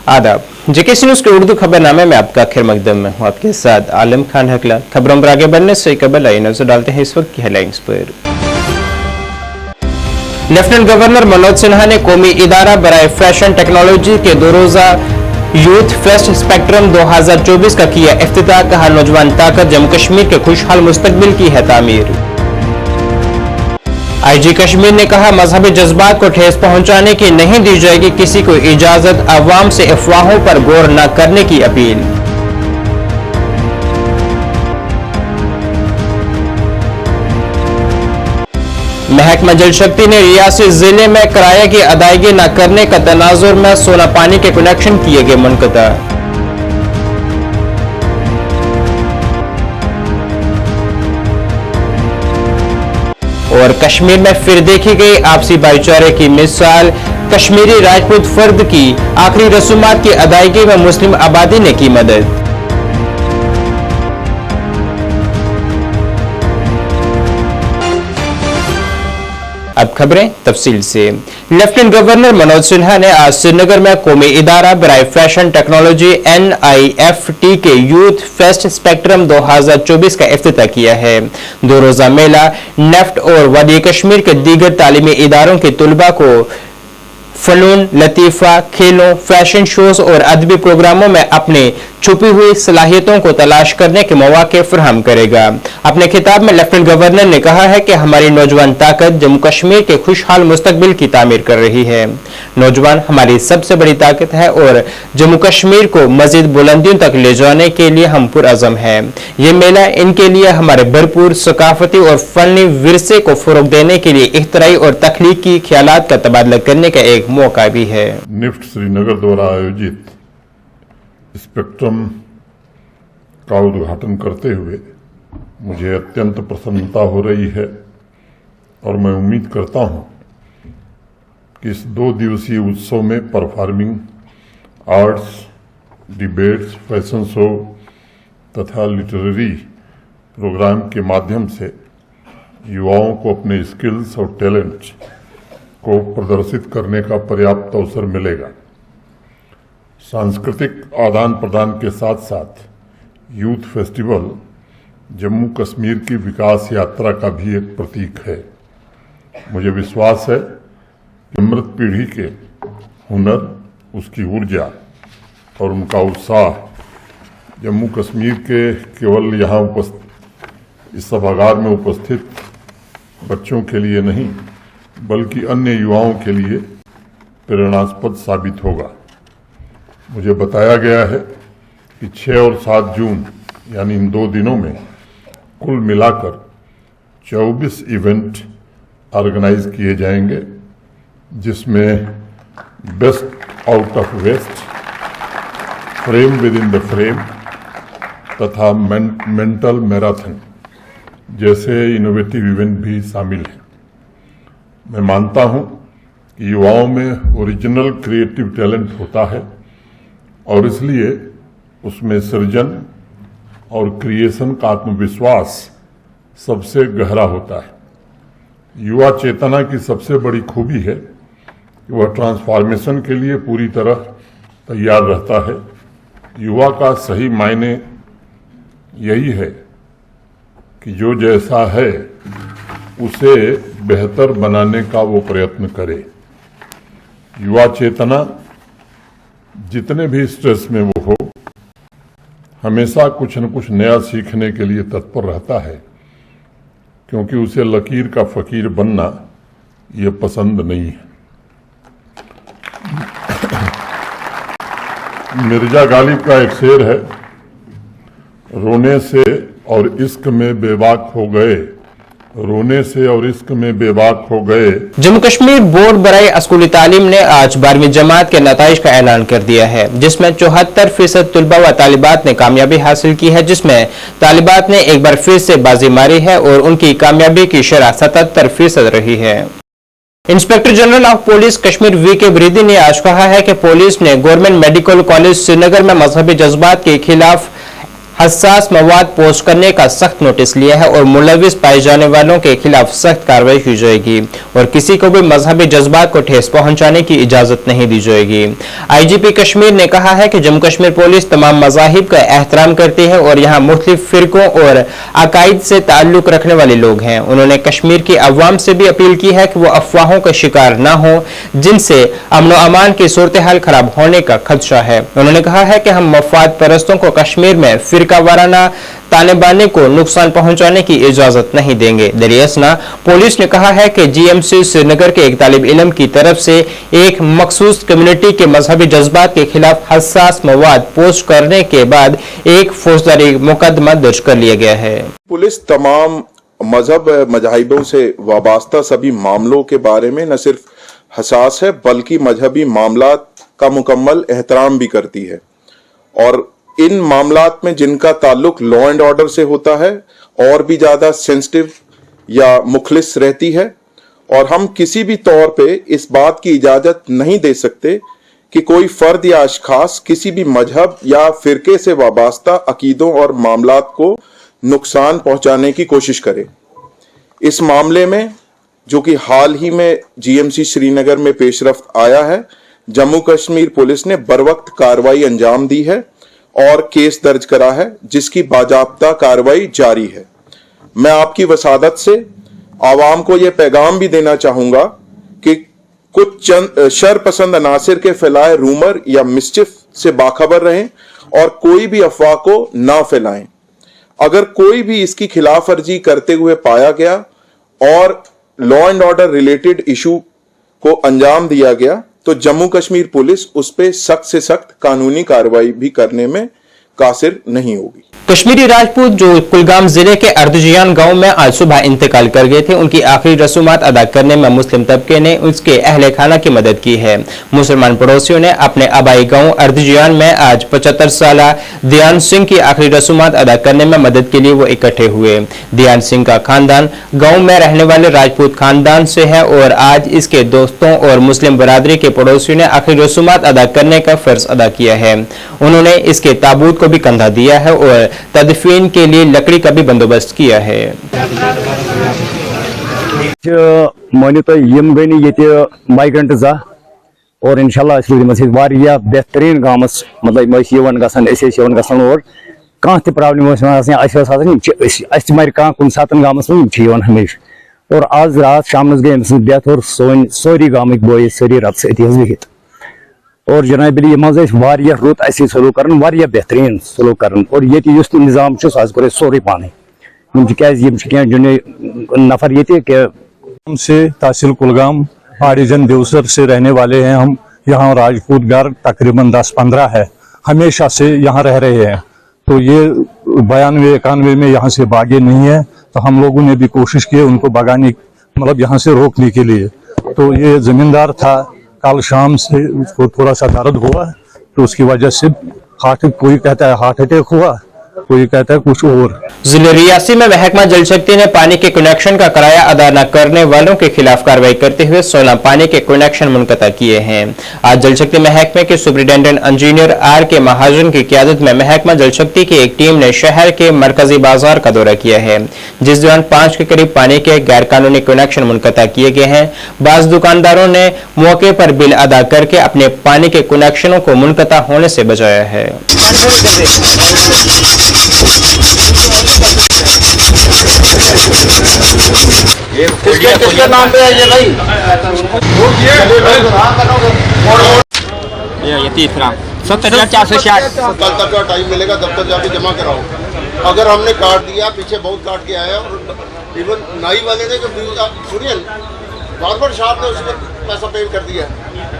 आदाब। JKC news के उर्दू खबरनामे में आपका खैर मकदम में हूँ, आपके साथ आलम खान हकला। खबरों पर आगे बढ़ने से कबल आइए नजर डालते हैं इस वक्त की हेडलाइंस पर। लेफ्टिनेंट गवर्नर मनोज सिन्हा ने कौमी इदारा बराए फैशन टेक्नोलॉजी के 2 रोजा यूथ फेस्ट स्पेक्ट्रम 2024 का किया इफ्तिताह। कहा, नौजवान ताकत जम्मू कश्मीर के खुशहाल मुस्तकबिल की है तामीर। आईजी कश्मीर ने कहा, मजहबी जज्बात को ठेस पहुंचाने की नहीं दी जाएगी किसी को इजाजत। अवाम से अफवाहों पर गौर न करने की अपील। महकमा जल शक्ति ने रियासी जिले में किराए की अदायगी न करने का तनाजुर में सोना पानी के कनेक्शन किए गए मुनक़ता। और कश्मीर में फिर देखी गई आपसी भाईचारे की मिसाल। कश्मीरी राजपूत फर्द की आखिरी रसूमात की अदायगी में मुस्लिम आबादी ने की मदद। अब खबरें तफसील से। लेफ्टिनेंट गवर्नर मनोज सिन्हा ने आज श्रीनगर में कौमी इदारा बराए फैशन टेक्नोलॉजी NIFT के यूथ फेस्ट स्पेक्ट्रम 2024 का इफ्तिताह किया है। 2 रोजा मेला नेफ्ट और वादी कश्मीर के दीगर तालीमी इदारों के तुलबा को फनून, लतीफा, खेलों, फैशन शोज और अदबी प्रोग्रामों में अपने छुपी हुई सलाहियतों को तलाश करने के मौके फराहम करेगा। अपने खिताब में लेफ्टिनेंट गवर्नर ने कहा है कि हमारी नौजवान ताकत जम्मू कश्मीर के खुशहाल मुस्तकबिल की तामीर कर रही है। नौजवान हमारी सबसे बड़ी ताकत है और जम्मू कश्मीर को मजीद बुलंदियों तक ले जाने के लिए हम पुरअज़म हैं। ये मेला इनके लिए हमारे भरपूर सकाफती और फनी विरसे को फरोग देने के लिए इख्तराई और तख्लीकी ख्यालात का तबादला करने का एक मौका भी है। निफ्ट श्रीनगर द्वारा आयोजित स्पेक्ट्रम का उद्घाटन करते हुए मुझे अत्यंत प्रसन्नता हो रही है और मैं उम्मीद करता हूं कि इस 2 दिवसीय उत्सव में performing arts, debates, fashion show तथा लिटरेरी प्रोग्राम के माध्यम से युवाओं को अपने स्किल्स और टैलेंट को प्रदर्शित करने का पर्याप्त अवसर मिलेगा। सांस्कृतिक आदान प्रदान के साथ साथ यूथ फेस्टिवल जम्मू कश्मीर की विकास यात्रा का भी एक प्रतीक है। मुझे विश्वास है कि अमृत पीढ़ी के हुनर, उसकी ऊर्जा और उनका उत्साह जम्मू कश्मीर के केवल यहाँ इस सभागार में उपस्थित बच्चों के लिए नहीं बल्कि अन्य युवाओं के लिए प्रेरणास्पद साबित होगा। मुझे बताया गया है कि 6 और 7 जून यानी इन 2 दिनों में कुल मिलाकर 24 इवेंट ऑर्गेनाइज किए जाएंगे, जिसमें best out of waste, frame within the frame तथा मेंटल मैराथन जैसे इनोवेटिव इवेंट भी शामिल हैं। मैं मानता हूं कि युवाओं में ओरिजिनल क्रिएटिव टैलेंट होता है और इसलिए उसमें सृजन और क्रिएशन का आत्मविश्वास सबसे गहरा होता है। युवा चेतना की सबसे बड़ी खूबी है कि वह ट्रांसफॉर्मेशन के लिए पूरी तरह तैयार रहता है। युवा का सही मायने यही है कि जो जैसा है उसे बेहतर बनाने का वो प्रयत्न करे। युवा चेतना जितने भी स्ट्रेस में वो हो, हमेशा कुछ न कुछ नया सीखने के लिए तत्पर रहता है, क्योंकि उसे लकीर का फकीर बनना ये पसंद नहीं है। मिर्जा गालिब का एक शेर है, रोने से और इश्क में बेबाक हो गए, रोने से और इश्क में बेबाक हो गए। जम्मू कश्मीर बोर्ड बराए स्कूली तालीम ने आज 12वीं जमात के नताइज का ऐलान कर दिया है, जिसमें 74% तलबा व तालिबात ने कामयाबी हासिल की है, जिसमें तालिबात ने एक बार फिर से बाजी मारी है और उनकी कामयाबी की शरह 77% रही है। Inspector general of police Kashmir VK ब्रीदी ने आज कहा है कि पुलिस ने गवर्नमेंट मेडिकल कॉलेज श्रीनगर में मजहबी जज्बात के खिलाफ हसास मवाद पोस्ट करने का सख्त नोटिस लिया है और मुलविस पाए जाने वालों के खिलाफ सख्त कार्रवाई की जाएगी और किसी को भी मजहबी जज्बात को ठेस पहुंचाने की इजाजत नहीं दी जाएगी। आईजीपी कश्मीर ने कहा है कि जम्मू कश्मीर पुलिस तमाम मजाहिब का एहतराम करती है और यहाँ मुख्तलिफ फिरकों और अकायद से ताल्लुक रखने वाले लोग हैं। उन्होंने कश्मीर की अवाम से भी अपील की है कि वो अफवाहों का शिकार न हो जिनसे अमन व अमान की सूरत हाल खराब होने का खदशा है। उन्होंने कहा है कि हम मफाद परस्तों को कश्मीर में फिरका वाराना ताने बाने को नुकसान पहुंचाने की इजाजत नहीं देंगे। दरियासना पुलिस ने कहा है कि जीएमसी श्रीनगर के एक तालिब इल्म की तरफ से एक मखसूस कम्युनिटी के मजहबी जज्बात के खिलाफ हसास मवाद पोस्ट करने के बाद एक फौजदारी मुकदमा दर्ज कर लिया गया है। पुलिस तमाम मजहबों से वाबस्ता सभी मामलों के बारे में न सिर्फ हसास है बल्कि मजहबी मामलात का मुकम्मल एहतराम भी करती है और इन मामलात में जिनका ताल्लुक लॉ एंड ऑर्डर से होता है और भी ज्यादा सेंसिटिव या मुखलिस रहती है और हम किसी भी तौर पे इस बात की इजाजत नहीं दे सकते कि कोई फर्द या अशखास किसी भी मजहब या फिरके से वाबस्ता अकीदों और मामलात को नुकसान पहुंचाने की कोशिश करे। इस मामले में जो कि हाल ही में जीएमसी श्रीनगर में पेशरफ्त आया है, जम्मू कश्मीर पुलिस ने बरवक्त कार्रवाई अंजाम दी है और केस दर्ज करा है जिसकी बाजाब्ता कार्रवाई जारी है। मैं आपकी वसादत से आवाम को यह पैगाम भी देना चाहूंगा कि कुछ चंद शरपसंद अनासिर के फैलाए रूमर या मिसचिफ से बाखबर रहें और कोई भी अफवाह को ना फैलाएं। अगर कोई भी इसकी खिलाफ वर्जी करते हुए पाया गया और law and order related issue को अंजाम दिया गया तो जम्मू कश्मीर पुलिस उस पर सख्त से सख्त कानूनी कार्रवाई भी करने में कासिर नहीं होगी। कश्मीरी राजपूत जो कुलगाम जिले के अर्दजियान गांव में आज सुबह इंतकाल कर गए थे, उनकी आखिरी रसूमात अदा करने में मुस्लिम तबके ने उसके अहले खाना की मदद की है। मुसलमान पड़ोसियों ने अपने आबाई गांव अर्दजियान में आज 75 साल दयान सिंह की आखिरी रसूमात अदा करने में मदद के लिए वो इकट्ठे हुए। दयान सिंह का खानदान गाँव में रहने वाले राजपूत खानदान से है और आज इसके दोस्तों और मुस्लिम बरादरी के पड़ोसियों ने आखिरी रसूमात अदा करने का फर्ज अदा किया है। उन्होंने इसके ताबूत को भी कंधा दिया है और तदफीन के लिए लकड़ी का भी बंदोबस्त किया है। मानियो तो यम गई ये माइग्रेंट जा और इंशाल्लाह बेहतरीन गामस मतलब गन और कह प्रॉब्लम मर कह कुन सात गामस में हमेशा और आज रात शाम गई अम डेथ और सोरी गामिक बोई सारी रात बिहित और जनाब यह रुत सलूक कर बेहतरीन सलूक कर और ये निज़ाम कोर सोरे पाने नफर ये से तहसील कुलगाम आरिजन देवसर से रहने वाले हैं। हम यहाँ राजपूत घर तकरीबन 10-15 है, हमेशा से यहाँ रह रहे हैं। तो ये 92-91 में यहाँ से भागे नहीं है, तो हम लोगों ने भी कोशिश की उनको भगाने मतलब यहाँ से रोकने के लिए। तो ये जमींदार था, कल शाम से उसको थोड़ा सा दर्द हुआ तो उसकी वजह से कोई कहता है हार्ट अटैक हुआ, कोई कहता है कुछ और। जिले रियासी में महकमा जल शक्ति ने पानी के कनेक्शन का किराया अदा न करने वालों के खिलाफ कार्रवाई करते हुए 16 पानी के कनेक्शन मुनक़ता किए हैं। आज जल शक्ति महकमे के सुपरिटेंडेंट इंजीनियर आर के महाजन की क़यादत में महकमा जल शक्ति की एक टीम ने शहर के मरकजी बाजार का दौरा किया है, जिस दौरान 5 के करीब पानी के गैर कानूनी कनेक्शन मुनक़ता किए गए हैं। बाज़ दुकानदारों ने मौके पर बिल अदा करके अपने पानी के कनेक्शनों को मुनक़ता होने से बचाया है। किसके नाम पे है ये भाई? ये 30 ग्राम 70,460। कल तक का टाइम मिलेगा, तब तक जाके जमा कराओ। अगर हमने काट दिया, पीछे बहुत काट के आया और इवन नाई वाले ने जो सुनिए बार्बर साहब ने उसको पैसा पे कर दिया,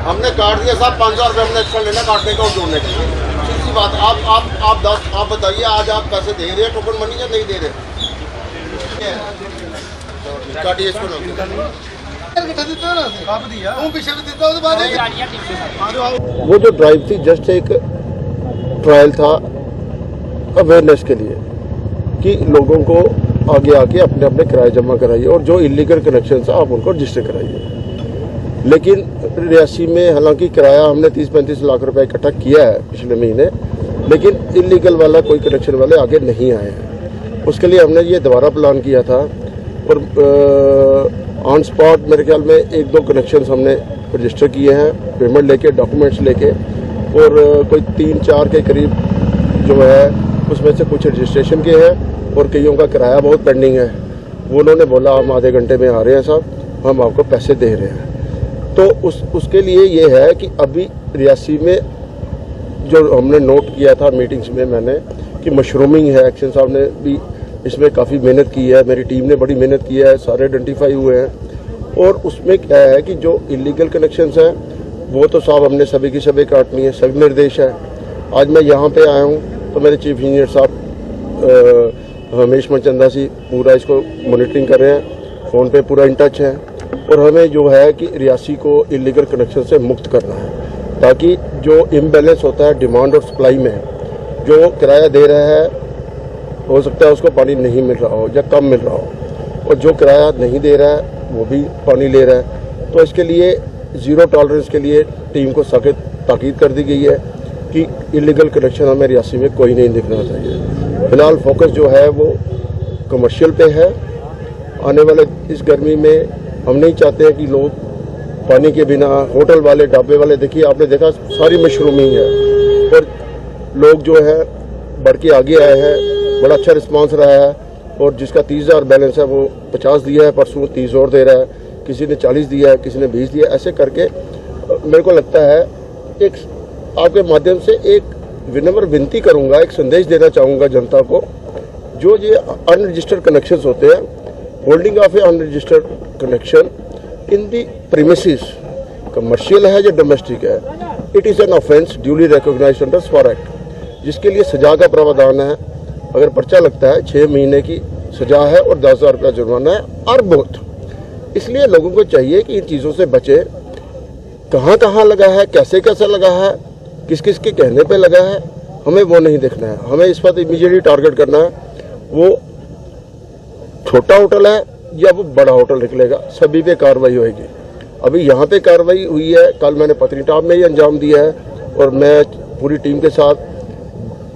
हमने काट दिया साहब 5,000 रुपये हमने एक्स्ट्रा लेना काटने का और जोड़ने के लिए। सीधी बात, आप बताइए आज आप पैसे दे रहे हैं टोकन मनी या नहीं दे रहे? काटिए इसको वो जो ड्राइव थी जस्ट एक ट्रायल था अवेयरनेस के लिए कि लोगों को आगे आके अपने अपने किराए जमा कराइए और जो इलीगल कनेक्शन आप उनको रजिस्टर कराइए। लेकिन रियासी में हालांकि किराया हमने 30-35 लाख रुपए इकट्ठा किया है पिछले महीने, लेकिन इलीगल वाला कोई कनेक्शन वाले आगे नहीं आए हैं। उसके लिए हमने ये दोबारा प्लान किया था और ऑन स्पॉट मेरे ख्याल में 1-2 कनेक्शंस हमने रजिस्टर किए हैं, पेमेंट लेके, डॉक्यूमेंट्स लेके, और कोई 3-4 के करीब जो है उसमें से कुछ रजिस्ट्रेशन के हैं और कईयों का किराया बहुत पेंडिंग है। वो उन्होंने बोला हम आधे घंटे में आ रहे हैं साहब, हम आपको पैसे दे रहे हैं। तो उसके लिए ये है कि अभी रियासी में जो हमने नोट किया था मीटिंग्स में मैंने कि मशरूमिंग है, एक्शन साहब ने भी इसमें काफ़ी मेहनत की है, मेरी टीम ने बड़ी मेहनत की है, सारे आइडेंटिफाई हुए हैं। और उसमें क्या है कि जो इलीगल कनेक्शंस हैं वो तो साहब हमने सभी की सभी काटनी है, सभी निर्देश है। आज मैं यहाँ पे आया हूँ तो मेरे चीफ इंजीनियर साहब हमेश मनचंदा जी पूरा इसको मॉनिटरिंग कर रहे हैं, फ़ोन पे पूरा इन टच है, और हमें जो है कि रियासी को इलीगल कनेक्शन से मुक्त करना है, ताकि जो इम्बैलेंस होता है डिमांड और सप्लाई में, जो किराया दे रहा है हो सकता है उसको पानी नहीं मिल रहा हो या कम मिल रहा हो, और जो किराया नहीं दे रहा है वो भी पानी ले रहा है। तो इसके लिए ज़ीरो टॉलरेंस के लिए टीम को सख्त ताकीद कर दी गई है कि इलीगल कनेक्शन हमें रियासी में कोई नहीं दिखना चाहिए। फिलहाल फोकस जो है वो कमर्शियल पे है। आने वाले इस गर्मी में हम नहीं चाहते हैं कि लोग पानी के बिना, होटल वाले, ढाबे वाले, देखिए आपने देखा सारी मशरूमिंग है और लोग जो है बढ़ के आगे आए हैं, बड़ा अच्छा रिस्पांस रहा है। और जिसका 30,000 बैलेंस है वो 50 दिया है, परसों 30 और दे रहा है, किसी ने 40 दिया है, किसी ने 20 दिया। ऐसे करके मेरे को लगता है एक आपके माध्यम से एक विनम्र विनती करूंगा, एक संदेश देना चाहूँगा जनता को, जो ये अनरजिस्टर्ड कनेक्शंस होते हैं, holding of a unregistered connection in the premises, commercial है या डोमेस्टिक है, it is an offence duly recognised under स्वर एक्ट, जिसके लिए सजा का प्रावधान है। अगर पर्चा लगता है 6 महीने की सजा है और 10,000 रुपया जुर्माना है और बहुत। इसलिए लोगों को चाहिए कि इन चीज़ों से बचे। कहाँ कहाँ लगा है, कैसे कैसे लगा है, किस किस के कहने पे लगा है, हमें वो नहीं देखना है। हमें इस पर इमीडिएटली टारगेट करना है, वो छोटा होटल है या वो बड़ा होटल निकलेगा, सभी पे कार्रवाई होगी। अभी यहाँ पे कार्रवाई हुई है, कल मैंने पत्नीटॉप में ही अंजाम दिया है और मैं पूरी टीम के साथ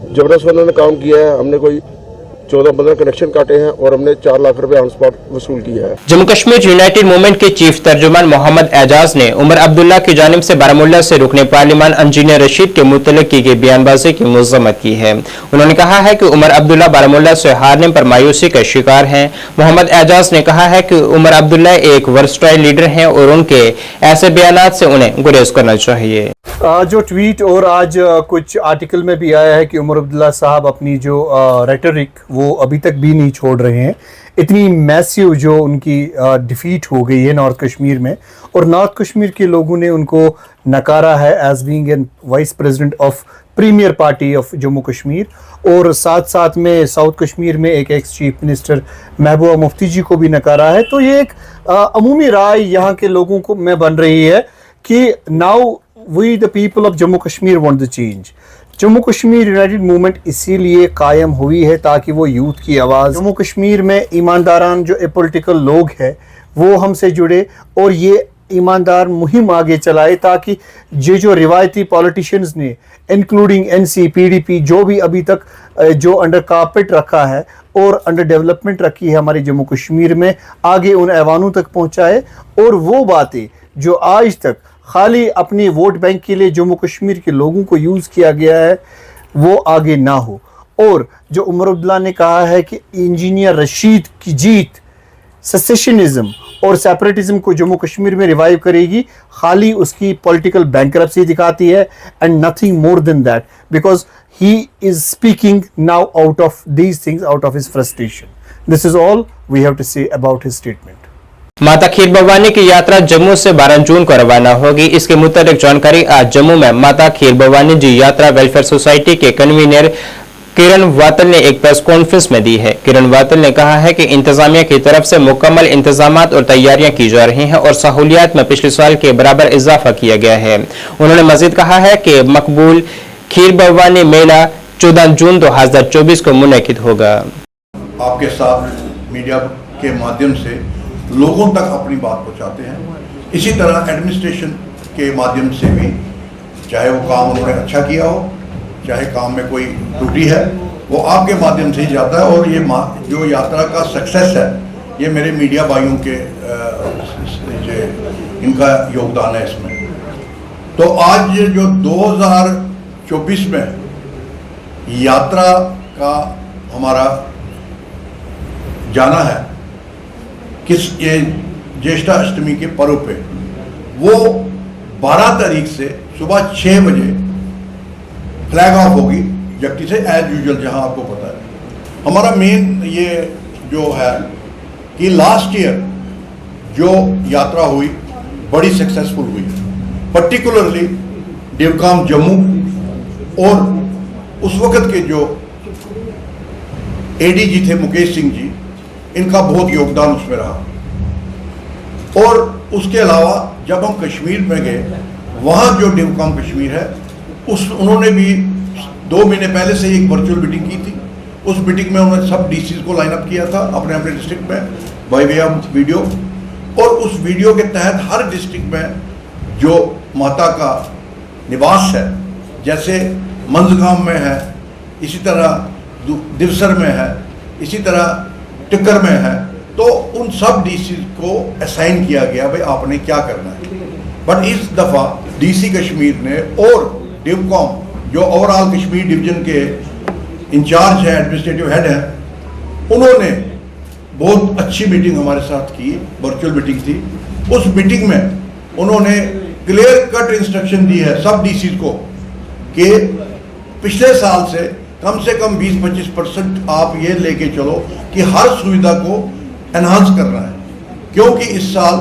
जबरदस्त उन्होंने काम किया है। हमने कोई 14-15 कनेक्शन काटे हैं और हमने 4 लाख रुपए ऑन स्पॉट वसूल किया है। जम्मू कश्मीर यूनाइटेड मूवमेंट के चीफ तर्जुमान मोहम्मद एजाज ने उमर अब्दुल्ला की जानिब से बारामुल्ला से रुकने पार्लिमान इंजीनियर रशीद के मुतल्लिक की गई बयानबाजी की मज़म्मत की है। उन्होंने कहा है कि उमर अब्दुल्ला बारामुल्ला से हारने पर मायूसी का शिकार हैं। मोहम्मद एजाज ने कहा है कि उमर अब्दुल्ला एक वर्सटाइल लीडर हैं और उनके ऐसे बयानात से उन्हें गुरेज करना चाहिए। जो ट्वीट और आज कुछ आर्टिकल में भी आया है कि उमर अब्दुल्ला साहब अपनी जो रेटरिक वो अभी तक भी नहीं छोड़ रहे हैं। इतनी मैसिव जो उनकी डिफीट हो गई है नॉर्थ कश्मीर में, और नॉर्थ कश्मीर के लोगों ने उनको नकारा है as being a vice president of premier party of Jammu Kashmir, और साथ साथ में साउथ कश्मीर में एक ex chief minister Mehbooba Mufti ji को भी नकारा है। तो ये एक अमूमी राय यहाँ के लोगों को में बन रही है कि now We the people of Jammu Kashmir want the change. Jammu Kashmir United movement इसीलिए कायम हुई है ताकि वो यूथ की आवाज़, जम्मू कश्मीर में ईमानदारान जो पॉलिटिकल लोग हैं वो हमसे जुड़े और ये ईमानदार मुहिम आगे चलाए, ताकि ये जो रिवायती पॉलिटिशियंस ने इंक्लूडिंग NC PDP जो भी अभी तक जो अंडर कारपेट रखा है और अंडर डेवलपमेंट रखी है हमारे जम्मू कश्मीर में, आगे उन ऐवानों तक पहुँचाए और वो बातें जो आज तक खाली अपनी वोट बैंक के लिए जम्मू कश्मीर के लोगों को यूज़ किया गया है वो आगे ना हो। और जो उमर अब्दुल्ला ने कहा है कि इंजीनियर रशीद की जीत सेसेशनिज्म और सेपरेटिज्म को जम्मू कश्मीर में रिवाइव करेगी, खाली उसकी पॉलिटिकल बैंकरप्सी दिखाती है and nothing more than that, because he is speaking now out of these things, out of his frustration. This is all we have to say about his statement. Mata Kheer Bhavani की यात्रा जम्मू से 12 जून को रवाना होगी। इसके मुताबिक जानकारी आज जम्मू में माता खीर भवानी जी यात्रा वेलफेयर सोसाइटी के कन्वीनर किरण वातल ने एक प्रेस कॉन्फ्रेंस में दी है। किरण वातल ने कहा है कि इंतजामिया की तरफ से मुकम्मल इंतजामात और तैयारियां की जा रही हैं और सहूलियात में पिछले साल के बराबर इजाफा किया गया है। उन्होंने मजीद कहा है कि मकबूल खीर भवानी मेला 14 जून 2024 को मुनक़िद होगा। आपके साथ मीडिया के माध्यम से लोगों तक अपनी बात पहुंचाते हैं। इसी तरह एडमिनिस्ट्रेशन के माध्यम से भी, चाहे वो काम उन्होंने अच्छा किया हो चाहे काम में कोई त्रुटि है वो आपके माध्यम से ही जाता है, और ये जो यात्रा का सक्सेस है ये मेरे मीडिया भाइयों के इनका योगदान है इसमें। तो आज जो 2024 में यात्रा का हमारा जाना है किस ये ज्येष्ठा अष्टमी के पर्व पे, वो 12 तारीख से सुबह 6 बजे फ्लैग ऑफ होगी जगती से एज यूजुअल, जहां आपको पता है। हमारा मेन ये जो है कि लास्ट ईयर जो यात्रा हुई बड़ी सक्सेसफुल हुई, पर्टिकुलरली डिवकाम जम्मू और उस वक्त के जो एडीजी थे मुकेश सिंह जी, इनका बहुत योगदान उसमें रहा। और उसके अलावा जब हम कश्मीर में गए, वहाँ जो डिवकाम कश्मीर है उन्होंने भी 2 महीने पहले से एक वर्चुअल मीटिंग की थी। उस मीटिंग में उन्होंने सब डीसीज को लाइन अप किया था अपने अपने डिस्ट्रिक्ट में बाय वे ऑफ वीडियो, और उस वीडियो के तहत हर डिस्ट्रिक्ट में जो माता का निवास है, जैसे मंजगाम में है, इसी तरह दिवसर में है, इसी तरह टिक्कर में है, तो उन सब डीसी को असाइन किया गया भाई आपने क्या करना है। बट इस दफ़ा डीसी कश्मीर ने और डिवकॉम जो ओवरऑल कश्मीर डिवीजन के इंचार्ज हैं, एडमिनिस्ट्रेटिव हेड हैं, उन्होंने बहुत अच्छी मीटिंग हमारे साथ की, वर्चुअल मीटिंग थी। उस मीटिंग में उन्होंने क्लियर कट इंस्ट्रक्शन दी है सब डीसी को कि पिछले साल से कम 20-25% आप ये लेके चलो कि हर सुविधा को एनहांस करना है, क्योंकि इस साल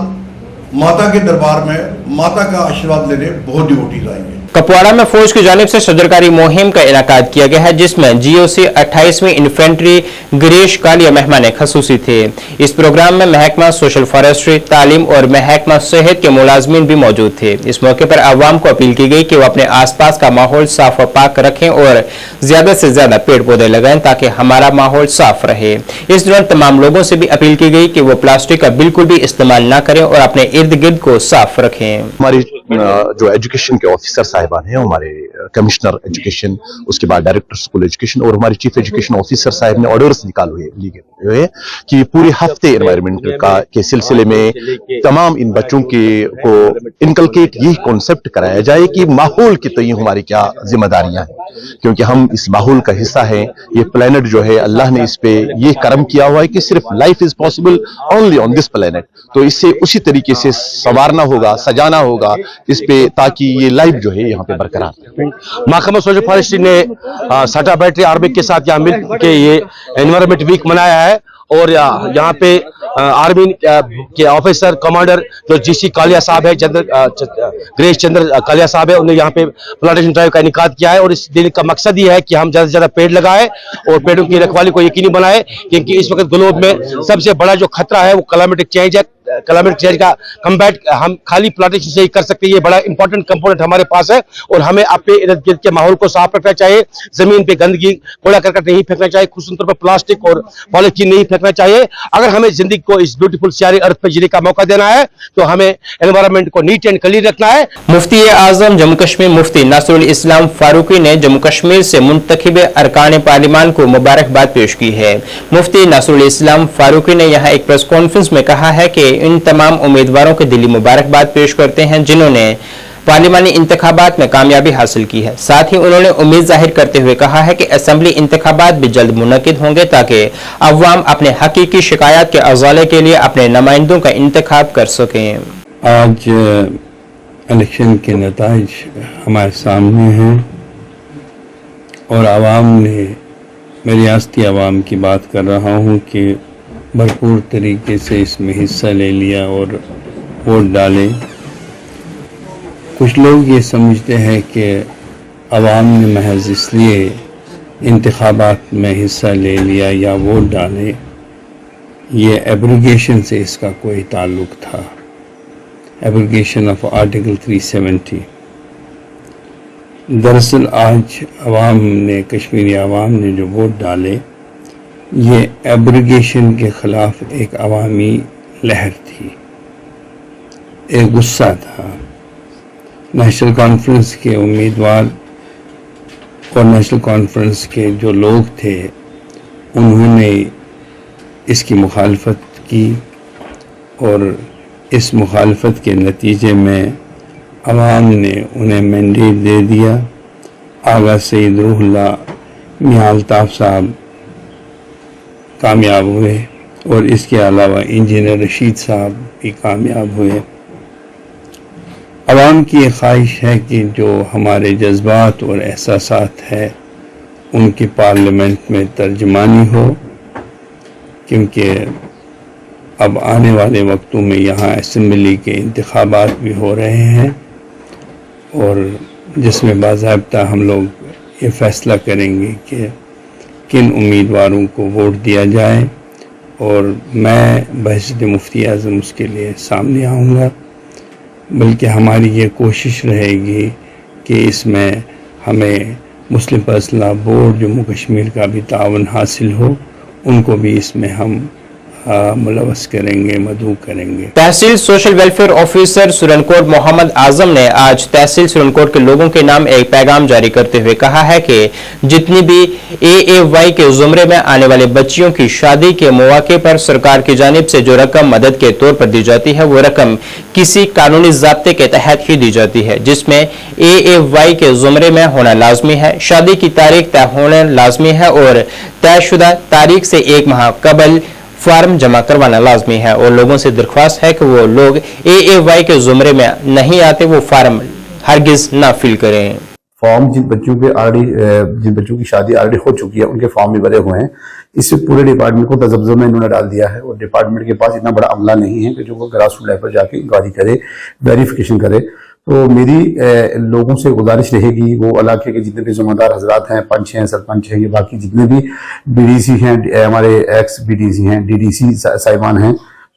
माता के दरबार में माता का आशीर्वाद लेने बहुत डिवोटीज आएंगे। कपवाड़ा में फौज की जानिब से सदरकारी मुहिम का इनाकाद किया गया है, जिसमें जीओसी 28वीं इन्फेंट्री गिरीश कालिया मेहमान खसूसी थे। इस प्रोग्राम में महकमा सोशल फॉरेस्ट्री, तालीम और महकमा सेहत के मुलाजमीन भी मौजूद थे। इस मौके पर आवाम को अपील की गई कि वो अपने आसपास का माहौल साफ व पाक रखें और ज्यादा से ज्यादा पेड़ पौधे लगाएं ताकि हमारा माहौल साफ रहे। इस दौरान तमाम लोगों से भी अपील की गई कि वो प्लास्टिक का बिल्कुल भी इस्तेमाल न करें और अपने इर्द गिर्द को साफ रखें। हमारी जो एजुकेशन के ऑफिसर साहिबान हैं, हमारे कमिश्नर एजुकेशन, उसके बाद डायरेक्टर स्कूल एजुकेशन और हमारे चीफ एजुकेशन ऑफिसर साहब ने ऑर्डर्स निकाले हुए कि पूरे हफ्ते एनवायरनमेंट के सिलसिले में तमाम इन बच्चों को इनकलकेट यही कॉन्सेप्ट कराया जाए कि माहौल के तय हमारी क्या जिम्मेदारियां हैं, क्योंकि हम इस माहौल का हिस्सा हैं। ये प्लेनेट जो है अल्लाह ने इस पे ये करम किया हुआ है कि सिर्फ life is possible only on this planet, तो इससे उसी तरीके से संवारना होगा, सजाना होगा इस पे, ताकि ये लाइफ जो है यहाँ पे बरकरार। महकमा सोशल फॉरेस्ट्री ने साटा बैटरी आर्मी के साथ यहाँ मिल के ये एनवायरनमेंट वीक मनाया है, और यहाँ पे आर्मी के ऑफिसर कमांडर जो जीसी कालिया साहब है, गिरीश चंद्र कालिया साहब है, उन्होंने यहाँ पे प्लांटेशन ड्राइव का इनेकाद किया है। और इस दिन का मकसद ये है कि हम ज्यादा से ज्यादा पेड़ लगाएं और पेड़ों की रखवाली को यकीनी बनाएं, क्योंकि इस वक्त ग्लोब में सबसे बड़ा जो खतरा है वो क्लाइमेटिक चेंज है। क्लाइमेट चेंज का कम्बैट हम खाली प्लांटेशन से ही कर सकते हैं, ये बड़ा इंपॉर्टेंट कंपोनेंट हमारे पास है। और हमें अपने इर्द गिर्द के माहौल को साफ रखना चाहिए, जमीन पे गंदगी कूड़ा करकट नहीं फेंकना चाहिए, खुसूस तौर पर प्लास्टिक और पॉलीथीन नहीं फेंकना चाहिए। अगर हमें जिंदगी को इस ब्यूटीफुल सियारी अर्थ पे जीने का मौका देना है तो हमें एनवायरनमेंट को नीट एंड क्लीन रखना है। मुफ्ती आजम जम्मू कश्मीर मुफ्ती नासरुल इस्लाम फारूकी ने जम्मू कश्मीर से मुंतखब अरकान पार्लिमान को मुबारकबाद पेश की है। मुफ्ती नासरुल इस्लाम फारूकी ने यहाँ एक प्रेस कॉन्फ्रेंस में कहा है कि इन तमाम उम्मीदवारों को दिली मुबारकबाद पेश करते हैं जिन्होंने पार्लिमानी इंतखाबात में कामयाबी हासिल की है। साथ ही उन्होंने उम्मीद जाहिर करते हुए कहा है कि असेंबली इंतखाबात भी जल्द मुनक्किद होंगे ताकि अवाम अपने हकीकी शिकायत के अजाले के लिए अपने नुमाइंदों का इंतखाब कर सकें। आज इलेक्शन के नताइज हमारे सामने हैं और आवाम ने, मैं रियासती आवाम की बात कर रहा हूँ, कि भरपूर तरीके से इसमें हिस्सा ले लिया और वोट डाले। कुछ लोग ये समझते हैं कि आवाम ने महज इसलिए इंतखाबात में हिस्सा ले लिया या वोट डाले, ये एब्रोगेशन से इसका कोई ताल्लुक था, एब्रोगेशन ऑफ आर्टिकल 370। दरअसल आज आवाम ने, कश्मीरी आवाम ने जो वोट डाले, ये एब्रोगेशन के ख़िलाफ़ एक अवामी लहर थी, एक गुस्सा था। नेशनल कॉन्फ्रेंस के उम्मीदवार और नेशनल कॉन्फ्रेंस के जो लोग थे उन्होंने इसकी मुखालफत की और इस मुखालफत के नतीजे में अवाम ने उन्हें मैंडेट दे दिया। आगा सईद रूहुल्लाह मियां अल्ताफ साहब कामयाब हुए और इसके अलावा इंजीनियर रशीद साहब भी कामयाब हुए। अवाम की ये ख्वाहिश है कि जो हमारे जज्बात और एहसासात है उनकी पार्लियामेंट में तर्जुमानी हो, क्योंकि अब आने वाले वक्तों में यहाँ असम्बली के इंतखाबात भी हो रहे हैं और जिसमें बाज़ाब्ता हम लोग ये फ़ैसला करेंगे कि किन उम्मीदवारों को वोट दिया जाए और मैं बहसीत मुफ्ती आज़म उसके लिए सामने आऊँगा। बल्कि हमारी ये कोशिश रहेगी कि इसमें हमें Muslim Personal Law Board Jammu Kashmir का भी तावन हासिल हो, उनको भी इसमें हम मुलवस करेंगे, मदऊ करेंगे। तहसील social welfare officer Surankote Mohammad Azam ने आज तहसील सुरनकोट के लोगों के नाम एक पैगाम जारी करते हुए कहा है कि जितनी भी AAY के जुमरे में आने वाले बच्चियों की शादी के मौके पर सरकार की जानिब से जो रकम मदद के तौर पर दी जाती है वो रकम किसी कानूनी ज़ाब्ते के तहत ही दी जाती है, जिसमें AAY के जुमरे में होना लाजमी है, शादी की तारीख तय होना लाजमी है और तयशुदा तारीख से 1 माह कबल फॉर्म जमा करवाना लाजमी है और लोगों से दरख्वास्त है कि वो लोग AAY के जुमरे में नहीं आते वो फॉर्म हरगिज ना फिल करें। फॉर्म जिन बच्चों की शादी ऑलरेडी हो चुकी है उनके फॉर्म भी भरे हुए हैं। इससे पूरे डिपार्टमेंट को तजब्जो में इन्होंने डाल दिया है और डिपार्टमेंट के पास इतना बड़ा अमला नहीं है कि जो ग्रास रूट लेवल पर जाके इंक्वायरी करे, वेरिफिकेशन करे। तो मेरी लोगों से गुजारिश रहेगी, वो इलाके के जितने भी जिम्मेदार हजरात हैं, पंच हैं, सरपंच हैं, ये बाकी जितने भी BDC हैं, हमारे एक्स BDC हैं, DDC साहिबान हैं,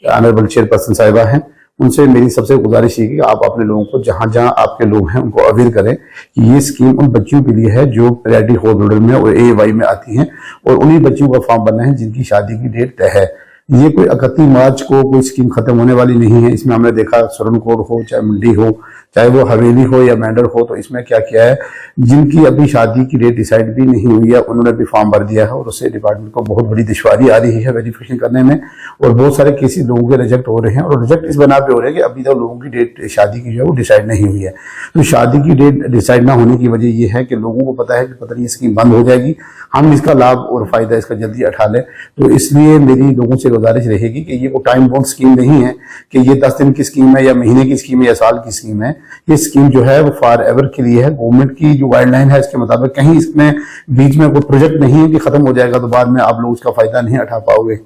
ऑनरेबल चेयरपर्सन साहिबा हैं, उनसे मेरी सबसे गुजारिश है कि आप अपने लोगों को जहां जहां आपके लोग हैं उनको अवेयर करें कि ये स्कीम उन बच्चियों के लिए है जो प्रायोरिटी होल्डर में और AAY में आती हैं और उन्हीं बच्चियों का फॉर्म भरना है जिनकी शादी की डेट तय है। ये कोई 31 मार्च को कोई स्कीम खत्म होने वाली नहीं है। इसमें हमने देखा सुरनकोट हो, चाहे मंडी हो, चाहे वो हवेली हो या मेंढर हो, तो इसमें क्या किया है, जिनकी अभी शादी की डेट डिसाइड भी नहीं हुई है उन्होंने भी फॉर्म भर दिया है और उससे डिपार्टमेंट को बहुत बड़ी दुश्वारी आ रही है वेरिफिकेशन करने में और बहुत सारे केसेस लोगों के रिजेक्ट हो रहे हैं और रिजेक्ट इस बना पे हो रहे हैं कि अभी तक लोगों की डेट शादी की जो है वो डिसाइड नहीं हुई है। तो शादी की डेट डिसाइड ना होने की वजह ये है कि लोगों को पता है कि पता नहीं स्कीम बंद हो जाएगी, हम इसका लाभ और फायदा इसका जल्दी उठा लें। तो इसलिए मेरी लोगों से गुजारिश रहेगी कि ये कोई टाइम बाउंड स्कीम नहीं है कि ये 10 दिन की स्कीम है या महीने की स्कीम है या साल की स्कीम है। ये स्कीम जो है वो फॉर एवर के लिए है। गवर्नमेंट की जो गाइडलाइन है इसके मुताबिक कहीं इसमें बीच में कोई प्रोजेक्ट नहीं है कि खत्म हो जाएगा तो बाद में आप लोग उसका फायदा नहीं उठा पाओगे।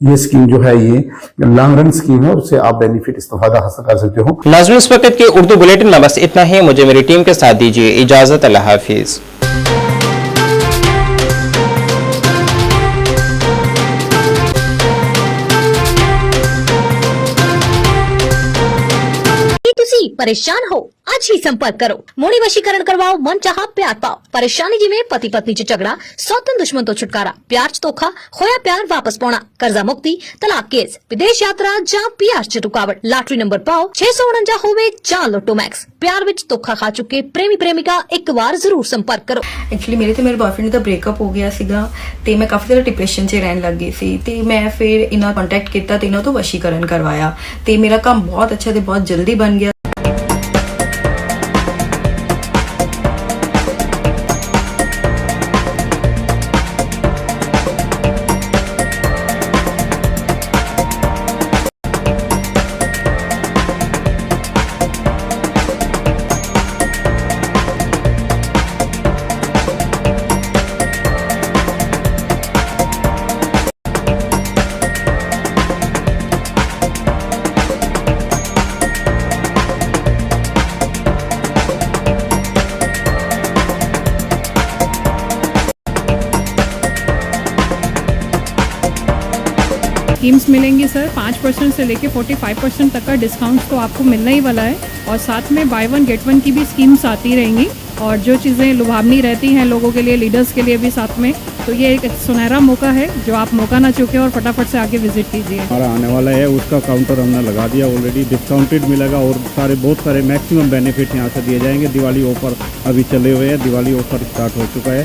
ये स्कीम जो है ये लॉन्ग रन स्कीम है, उससे आप बेनिफिट इस्तेफादा हासिल कर सकते हो। नाज़रीन, इस वक्त के उर्दू बुलेटिन में बस इतना ही। मुझे मेरी टीम के साथ दीजिए इजाजत। अल्लाह हाफिज। परेशान हो आज ही संपर्क करो। मोड़ी वशीकरण करवाओ, मन चाहा प्यार पाओ। परेशानी जिमें पति पत्नी च झगड़ा, सौतन दुश्मन तो छुटकारा, प्यार च धोखा, खोया प्यार वापस पाना, कर्जा मुक्ति, तलाक केस, विदेश यात्रा जा प्यार च रुकावट, लॉटरी नंबर पाओ 649 होवे जा लोटो मैक्स। प्यार विच धोखा खा चुके प्रेमी प्रेमिका एक बार जरूर संपर्क करो। एक्चुअली ਮੇਰੇ ਤੇ ਮੇਰੇ ਬॉयਫ੍ਰੈਂਡ ਦਾ ਬ੍ਰੇਕਅਪ ਹੋ ਗਿਆ ਸੀਗਾ ਤੇ ਮੈਂ ਕਾਫੀ ਜ਼ਿਆਦਾ ਡਿਪਰੈਸ਼ਨ 'ਚ ਰਹਿਣ ਲੱਗ ਗਈ ਸੀ ਤੇ ਮੈਂ ਫਿਰ ਇਹਨਾਂ ਕੰਟੈਕਟ ਕੀਤਾ ਤੇ ਇਹਨਾਂ ਤੋਂ ਵਸ਼ੀਕਰਨ ਕਰਵਾਇਆ ਤੇ ਮੇਰਾ ਕੰਮ ਬਹੁਤ ਅੱਛਾ ਤੇ ਬਹੁਤ ਜਲਦੀ ਬਣ ਗਿਆ। स्कीम्स मिलेंगी सर। 5% से लेके 45% तक का डिस्काउंट तो आपको मिलने ही वाला है और साथ में बाय 1 गेट 1 की भी स्कीम्स आती रहेंगी और जो चीज़ें लुभावनी रहती हैं लोगों के लिए, लीडर्स के लिए भी साथ में तो ये एक सुनहरा मौका है जो आप मौका ना चूके और फटाफट से आके विजिट कीजिए। हमारा आने वाला है उसका काउंटर हमने लगा दिया ऑलरेडी, डिस्काउंटेड मिलेगा और बहुत सारे मैक्सिमम बेनिफिट यहाँ से दिए जाएंगे। दिवाली ऑफर अभी चले हुए हैं, दिवाली ऑफर स्टार्ट हो चुका है।